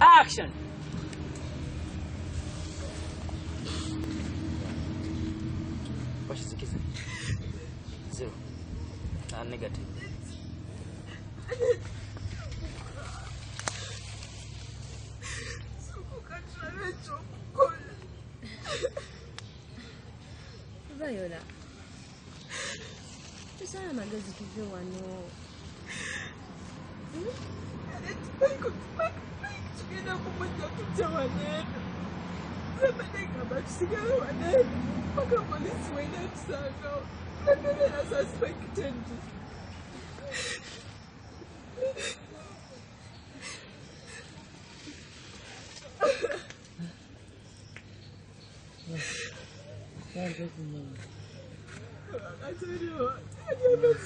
Action. What is the kiss? 0. Negative. Viola, tusala magezi tuve wano. Tugenda kumujja tujja waneeno zemanenga batusigale waneeno paka polisi wena tusangawo nabeera suspected.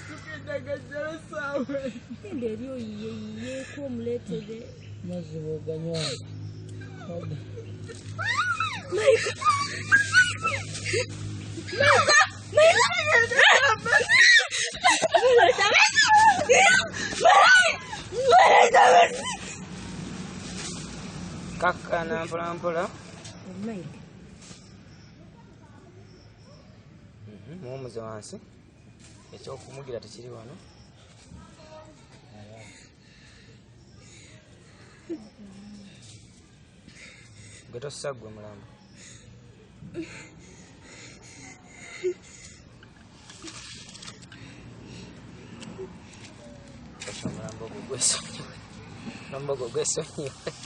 Tugenda gajjala saawe Ende eri oyiyeyiyeeko omuleetere. Mazzi bw'oganywa. Kakkana mpola mpola. Muwumuze wansi. Ekyokumugira tekiri wano. Gwe tossa ggwe mulambo. Mulambo gwe gwesonyiwe.